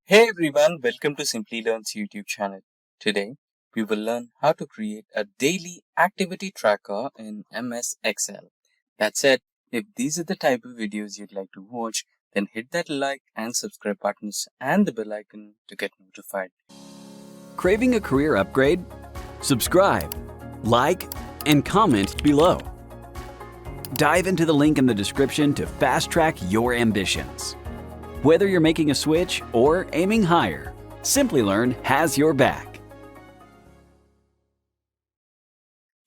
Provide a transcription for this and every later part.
Hey everyone, welcome to Simplilearn's YouTube channel. Today, we will learn how to create a daily activity tracker in MS Excel. That's it. If these are the type of videos you'd like to watch, then hit that like and subscribe buttons and the bell icon to get notified. Craving a career upgrade? Subscribe, like, and comment below. Dive into the link in the description to fast-track your ambitions. Whether you're making a switch or aiming higher, Simplilearn has your back.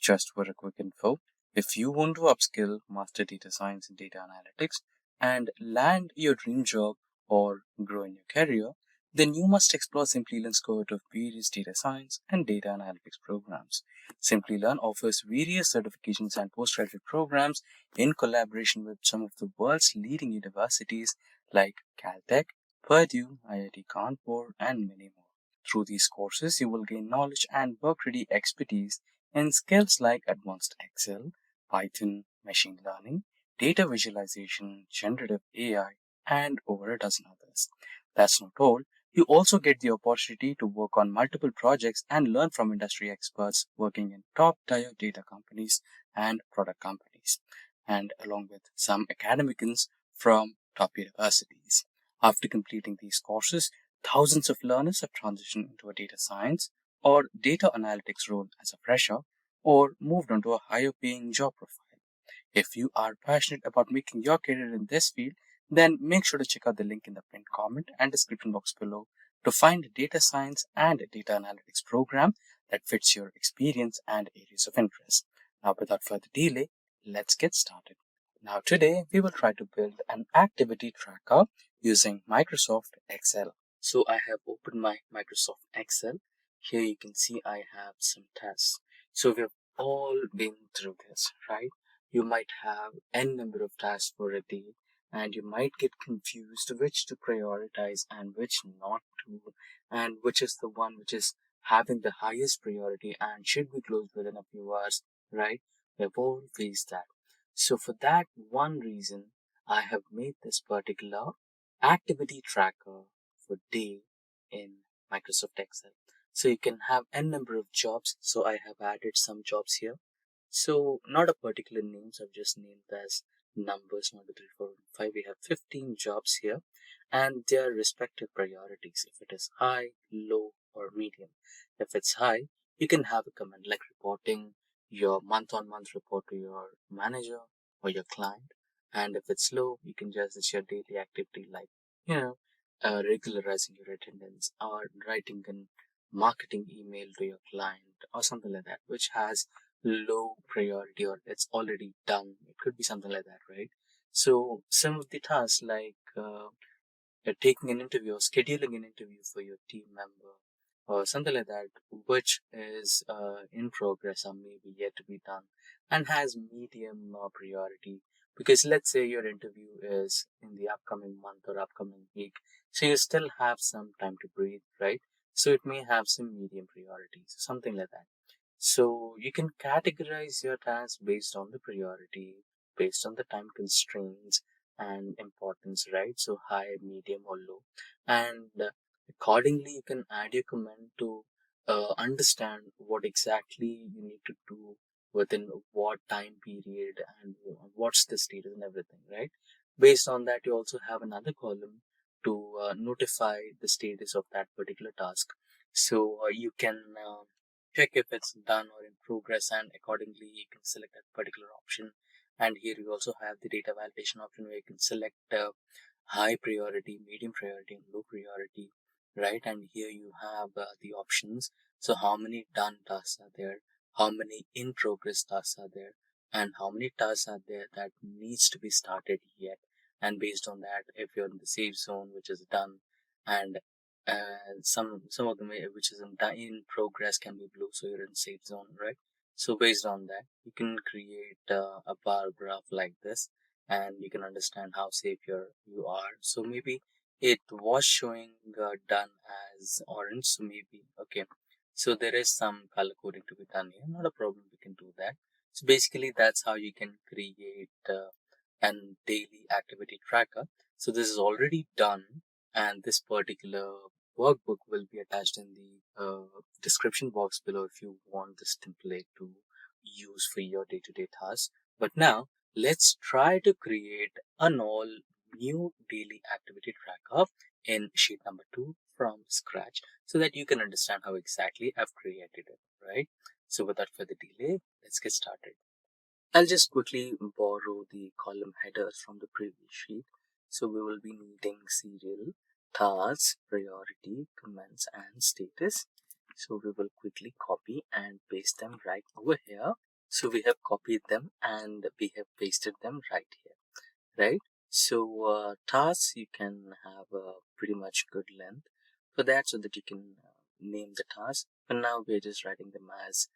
Just for a quick info, if you want to upskill, master data science and data analytics, and land your dream job or grow in your career, then you must explore Simplilearn's cohort of various data science and data analytics programs. Simplilearn offers various certifications and postgraduate programs in collaboration with some of the world's leading universities like Caltech, Purdue, IIT Kanpur, and many more. Through these courses, you will gain knowledge and work-ready expertise in skills like advanced Excel, Python, machine learning, data visualization, generative AI, and over a dozen others. That's not all. You also get the opportunity to work on multiple projects and learn from industry experts working in top tier data companies and product companies, and along with some academicians from top universities. After completing these courses, thousands of learners have transitioned into a data science or data analytics role as a fresher or moved on to a higher paying job profile. If you are passionate about making your career in this field, then make sure to check out the link in the pinned comment and description box below to find a data science and data analytics program that fits your experience and areas of interest. Now, without further delay, let's get started. Now, today we will try to build an activity tracker using Microsoft Excel. So I have opened my Microsoft Excel. Here you can see I have some tasks. So we've all been through this, right? You might have n number of tasks for a day, and you might get confused which to prioritize and which not to, and which is the one which is having the highest priority and should be closed within a few hours, right? We've all faced that. So for that one reason, I have made this particular activity tracker for day in Microsoft Excel. So you can have n number of jobs. So I have added some jobs here. So not a particular names, I've just named as numbers 1, 2, 3, 4, 5. We have 15 jobs here and their respective priorities. If it is high, low, or medium. If it's high, you can have a command like reporting your month-on-month report to your manager or your client. And if it's low, you can just it's your daily activity like, regularizing your attendance or writing a marketing email to your client or something like that, which has low priority or it's already done. It could be something like that, right? So some of the tasks like taking an interview or scheduling an interview for your team member or something like that, which is in progress or maybe yet to be done and has medium priority. Because let's say your interview is in the upcoming month or upcoming week, so you still have some time to breathe, right? So it may have some medium priorities, something like that. So you can categorize your tasks based on the priority, based on the time constraints and importance, right? So high, medium, or low. And accordingly, you can add your command to understand what exactly you need to do within what time period and what's the status and everything, right? Based on that, you also have another column to notify the status of that particular task. So you can check if it's done or in progress, and accordingly you can select that particular option. And here you also have the data validation option where you can select high priority, medium priority, and low priority, right? And here you have the options. So how many done tasks are there, how many in progress tasks are there, and how many tasks are there that needs to be started yet. And based on that, if you're in the safe zone, which is done, and some of them which is in progress can be blue, so you're in safe zone, right? So based on that, you can create a bar graph like this, and you can understand how safe you are. So maybe it was showing done as orange, so maybe okay. So there is some color coding to be done here. Not a problem, we can do that. So basically, that's how you can create an daily activity tracker. So this is already done, and this particular workbook will be attached in the description box below if you want this template to use for your day-to-day tasks. But now let's try to create an all new daily activity tracker in sheet number 2 from scratch so that you can understand how exactly I've created it, right? So without further delay, let's get started. I'll just quickly borrow the column headers from the previous sheet. So we will be needing serial, tasks, priority, comments, and status. So we will quickly copy and paste them right over here. So we have copied them and we have pasted them right here, right? So tasks, you can have a pretty much good length for that so that you can name the task. For now, we're just writing them as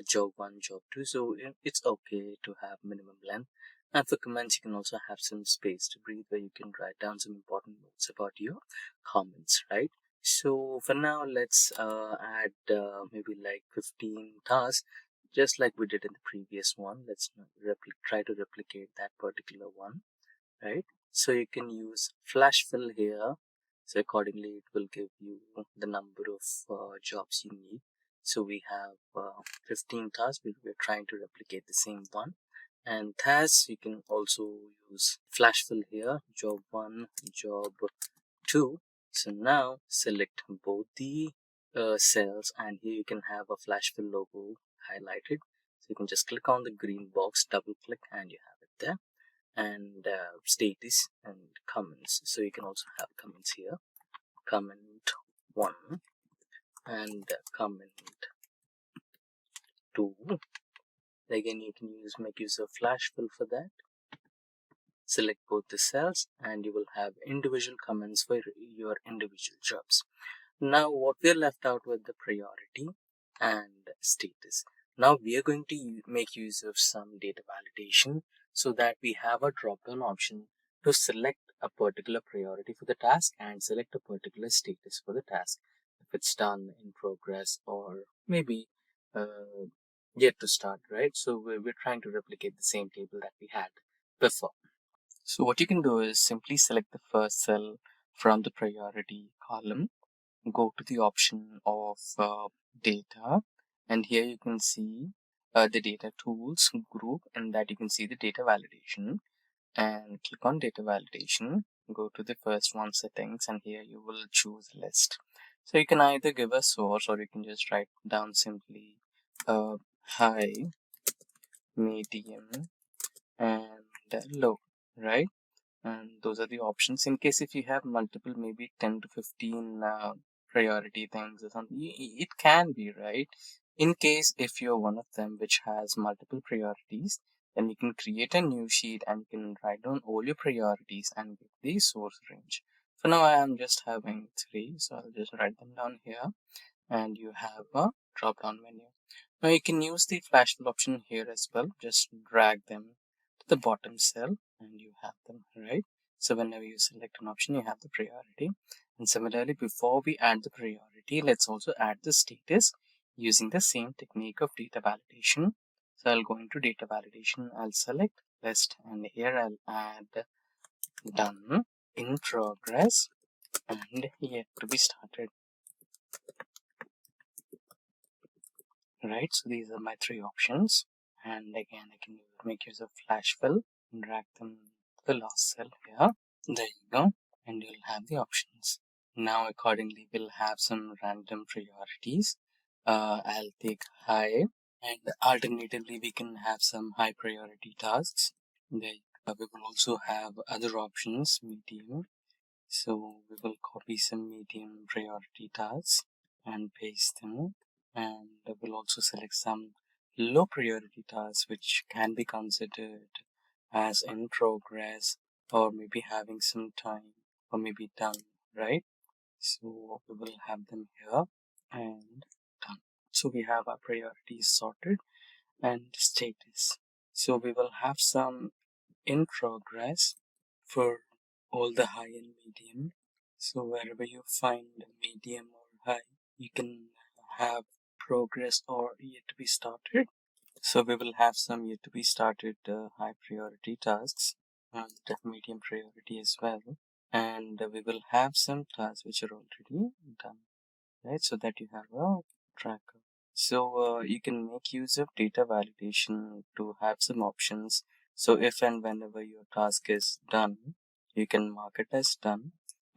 job 1, job 2. So it's okay to have minimum length. And for comments, you can also have some space to breathe where you can write down some important notes about your comments, right? So for now, let's add maybe like 15 tasks, just like we did in the previous one. Let's try to replicate that particular one, right? So you can use flash fill here. So accordingly, it will give you the number of jobs you need. So we have 15 tasks. We're trying to replicate the same one. And tasks, you can also use flash fill here, job 1, job 2. So now select both the cells, and here you can have a flash fill logo highlighted. So you can just click on the green box, double click, and you have it there. And status and comments. So you can also have comments here. Comment 1 and comment 2. Again, you can make use of flash fill for that. Select both the cells and you will have individual comments for your individual jobs. Now what we're left out with the priority and status. Now we are going to make use of some data validation so that we have a drop-down option to select a particular priority for the task and select a particular status for the task, if it's done, in progress, or maybe yet to start, right? So we're trying to replicate the same table that we had before. So what you can do is simply select the first cell from the priority column, go to the option of data, and here you can see the data tools group, and that you can see the data validation, and click on data validation, go to the first one, settings, and here you will choose list. So you can either give a source or you can just write down simply high, medium, and low, right? And those are the options. In case if you have multiple, maybe 10 to 15 priority things or something, it can be, right? In case if you're one of them which has multiple priorities, then you can create a new sheet and you can write down all your priorities and give the source range. For now, I am just having 3, so I'll just write them down here, and you have a drop down menu. Now you can use the flash fill option here as well. Just drag them to the bottom cell and you have them, right? So whenever you select an option, you have the priority. And similarly, before we add the priority, let's also add the status using the same technique of data validation. So I'll go into data validation, I'll select list, and here I'll add done, in progress, and yet to be started. Right, so these are my 3 options, and again I can make use of flash fill and drag them to the last cell here. There you go, and you'll have the options. Now accordingly we'll have some random priorities. I'll take high, and alternatively we can have some high priority tasks. There you go. We will also have other options, medium, so we will copy some medium priority tasks and paste them, and we'll also select some low priority tasks which can be considered as in progress or maybe having some time or maybe done, right? So we will have them here and done. So we have our priorities sorted and status. So we will have some in progress for all the high and medium. So wherever you find medium or high, you can have progress or yet to be started. So we will have some yet to be started high priority tasks and medium priority as well. and we will have some tasks which are already done, right? So that you have a tracker. So you can make use of data validation to have some options. So if and whenever your task is done, you can mark it as done.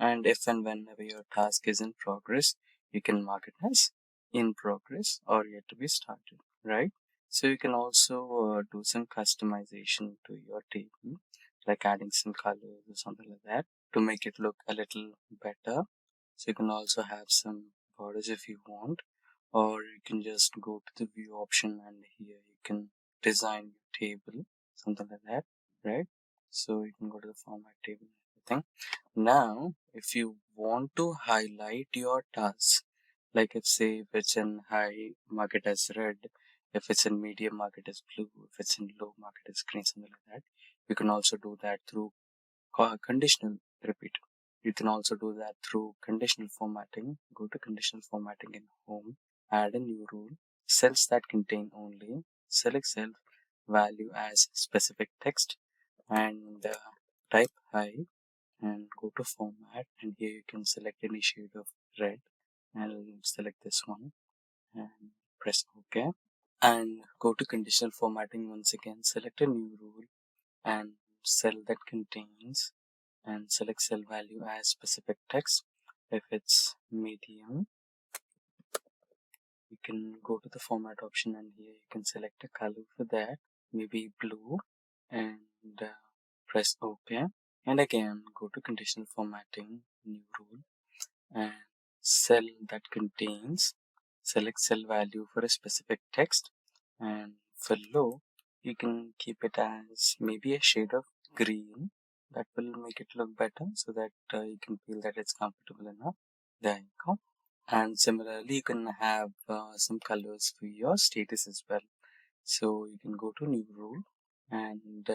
And if and whenever your task is in progress, you can mark it as in progress or yet to be started, right? So you can also do some customization to your table, like adding some colors or something like that to make it look a little better. So you can also have some borders if you want, or you can just go to the view option and here you can design your table, something like that, right? So you can go to the format table and everything. Now, if you want to highlight your tasks, like if it's in high, mark it as red, if it's in medium, mark it as blue, if it's in low, mark it as green, something like that. You can also do that through conditional repeat. You can also do that through conditional formatting. Go to conditional formatting in home, add a new rule, cells that contain only, select cell value as specific text, and type high, and go to format, and here you can select any shade of red, and select this one and press OK, and go to conditional formatting once again, select a new rule and cell that contains, and select cell value as specific text. If it's medium, you can go to the format option and here you can select a color for that, maybe blue, and press OK. And again, go to conditional formatting, new rule, and cell that contains, select cell value for a specific text, and for low, you can keep it as maybe a shade of green. That will make it look better so that you can feel that it's comfortable enough. There you go. And similarly, you can have some colors for your status as well. So you can go to new rule and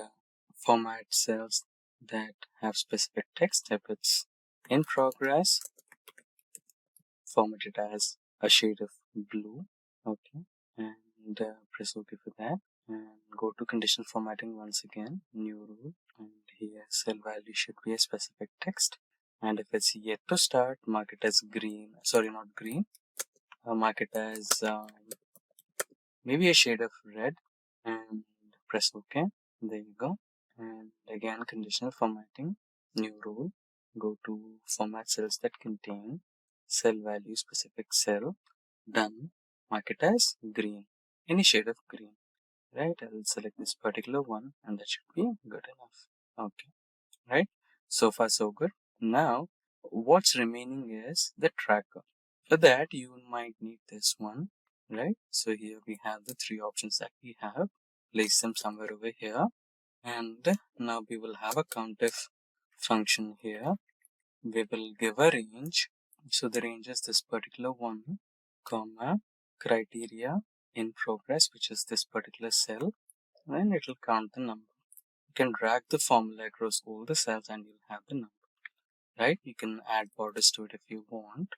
format cells that have specific text. If it's in progress, format it as a shade of blue. Okay, and press OK for that. And go to conditional formatting once again, new rule, and here cell value should be a specific text. And if it's yet to start, mark it as green. Sorry, not green. Mark it as maybe a shade of red, and press OK. There you go. And again, conditional formatting, new rule. Go to format cells that contain cell value specific cell. Done. Mark it as green. Any shade of green. Right? I will select this particular one, and that should be good enough. Okay. Right? So far, so good. Now, what's remaining is the tracker. For that, you might need this one, right? So here we have the three options that we have. Place them somewhere over here. And now we will have a countif function here. We will give a range. So the range is this particular one, comma, criteria in progress, which is this particular cell, and it will count the number. You can drag the formula across all the cells and you'll have the number, right? You can add borders to it if you want.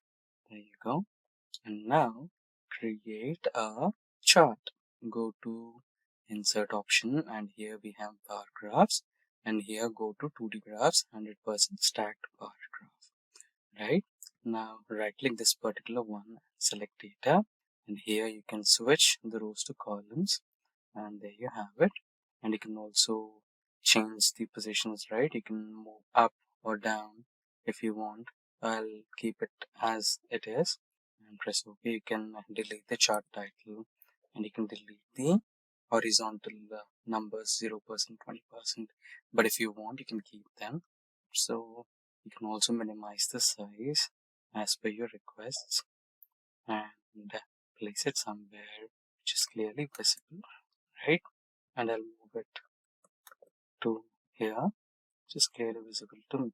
There you go. And now create a chart. Go to insert option and here we have bar graphs, and here go to 2D graphs, 100% stacked bar graph, right? Now right click this particular one, select data, and here you can switch the rows to columns, and there you have it. And you can also change the positions, right? You can move up or down if you want. I'll keep it as it is and press OK. You can delete the chart title, and you can delete the horizontal numbers, 0%, 20%. But if you want, you can keep them. So you can also minimize the size as per your requests and place it somewhere which is clearly visible, right? And I'll move it to here, which is clearly visible to me.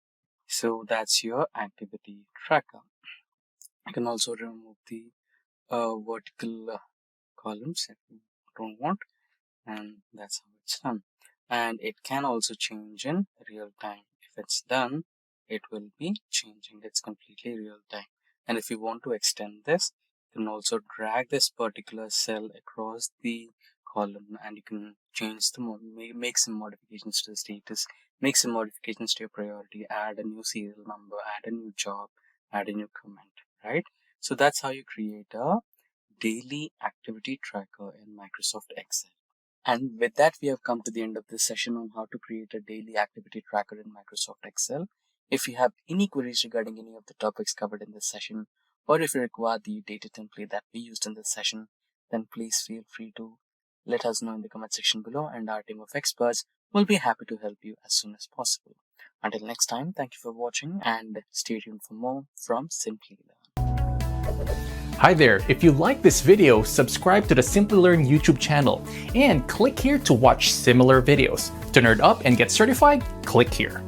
So that's your activity tracker. You can also remove the vertical columns if you don't want, and that's how it's done. And it can also change in real time. If it's done, it will be changing. It's completely real time. And if you want to extend this, you can also drag this particular cell across the column, and you can change make some modifications to the status, make some modifications to your priority, add a new serial number, add a new job, add a new comment, right? So that's how you create a daily activity tracker in Microsoft Excel. And with that, we have come to the end of this session on how to create a daily activity tracker in Microsoft Excel. If you have any queries regarding any of the topics covered in this session, or if you require the data template that we used in this session, then please feel free to let us know in the comment section below, and our team of experts will be happy to help you as soon as possible. Until next time, thank you for watching and stay tuned for more from Simplilearn. Hi there, if you like this video, subscribe to the Simplilearn YouTube channel and click here to watch similar videos. To nerd up and get certified, click here.